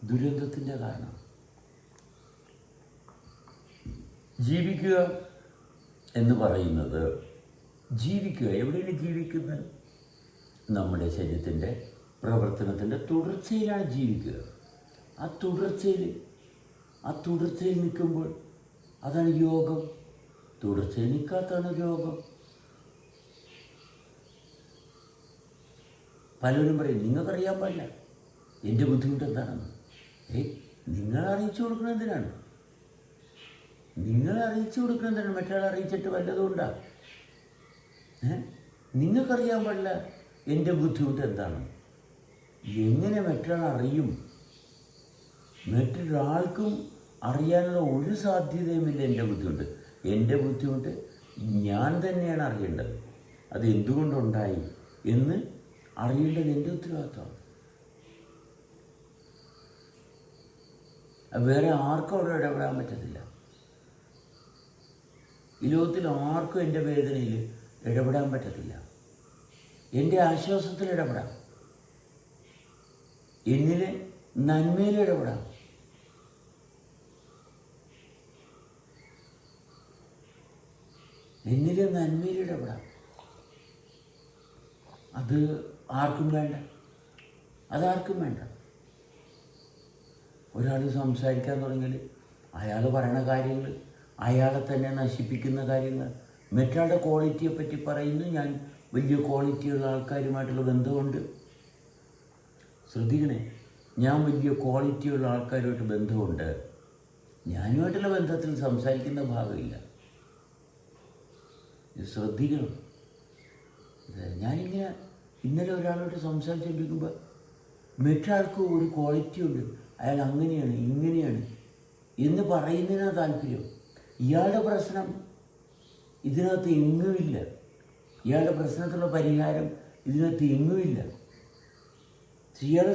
ദുരന്തത്തിൻ്റെ കാരണം. ജീവിക്കുക എന്ന് പറയുന്നത്, ജീവിക്കുക എവിടെയാണ് ജീവിക്കുന്നത്? നമ്മുടെ ശരീരത്തിൻ്റെ പ്രവർത്തനത്തിൻ്റെ തുടർച്ചയിലാണ് ജീവിക്കുക. ആ തുടർച്ചയിൽ നിൽക്കുമ്പോൾ അതാണ് യോഗം. തുടർച്ചയിൽ നിൽക്കാത്തതാണ് രോഗം. പലരും പറയും നിങ്ങൾക്കറിയാൻ പാടില്ല എൻ്റെ ബുദ്ധിമുട്ട് എന്താണെന്ന്. നിങ്ങളെ അറിയിച്ചു കൊടുക്കണം എന്തിനാണ്? മറ്റൊരാളെ അറിയിച്ചിട്ട് വല്ലതും ഉണ്ടാ? നിങ്ങൾക്കറിയാൻ പാടില്ല എൻ്റെ ബുദ്ധിമുട്ട് എന്താണ്. എങ്ങനെ മറ്റൊരാൾ അറിയും? മറ്റൊരാൾക്കും അറിയാനുള്ള ഒരു സാധ്യതയുമില്ല എൻ്റെ ബുദ്ധിമുട്ട് ഞാൻ തന്നെയാണ് അറിയേണ്ടത്. അത് എന്തുകൊണ്ടുണ്ടായി എന്ന് അറിയേണ്ടത് എൻ്റെ ഉത്തരവാദിത്വമാണ്. വേറെ ആർക്കും അവിടെ ഇടപെടാൻ പറ്റത്തില്ല. ഈ ലോകത്തിൽ ആർക്കും എൻ്റെ വേദനയിൽ ഇടപെടാൻ പറ്റത്തില്ല. എൻ്റെ ആശ്വാസത്തിൽ ഇടപെടാം, എന്നിലെ നന്മയിൽ ഇടപെടാം. അത് ആർക്കും വേണ്ട. ഒരാൾ സംസാരിക്കാൻ തുടങ്ങിയാൽ അയാൾ പറയുന്ന കാര്യങ്ങൾ, അയാളെ തന്നെ നശിപ്പിക്കുന്ന കാര്യങ്ങൾ, മറ്റൊരാളുടെ ക്വാളിറ്റിയെ പറ്റി പറയുന്നു. ഞാൻ വലിയ ക്വാളിറ്റിയുള്ള ആൾക്കാരുമായിട്ടുള്ള ബന്ധമുണ്ട്. ശ്രദ്ധിക്കണേ, ഞാൻ വലിയ ക്വാളിറ്റിയുള്ള ആൾക്കാരുമായിട്ട് ബന്ധമുണ്ട്. ഞാനുമായിട്ടുള്ള ബന്ധത്തിൽ സംസാരിക്കുന്ന ഭാഗമില്ല. ഇത് ശ്രദ്ധിക്കണം. ഞാനിങ്ങനെ ഇന്നലെ ഒരാളോട് സംസാരിച്ചുകൊണ്ടിരിക്കുമ്പോൾ മറ്റൊരാൾക്ക് ഒരു ക്വാളിറ്റി ഉണ്ട്, അയാൾ അങ്ങനെയാണ് ഇങ്ങനെയാണ് എന്ന് പറയുന്നതിനാണ് താല്പര്യം. ഇയാളുടെ പ്രശ്നം ഇതിനകത്ത് എങ്ങുമില്ല. ഇയാളുടെ പ്രശ്നത്തിലുള്ള പരിഹാരം ഇതിനകത്ത് എങ്ങുമില്ല. ഇയാളെ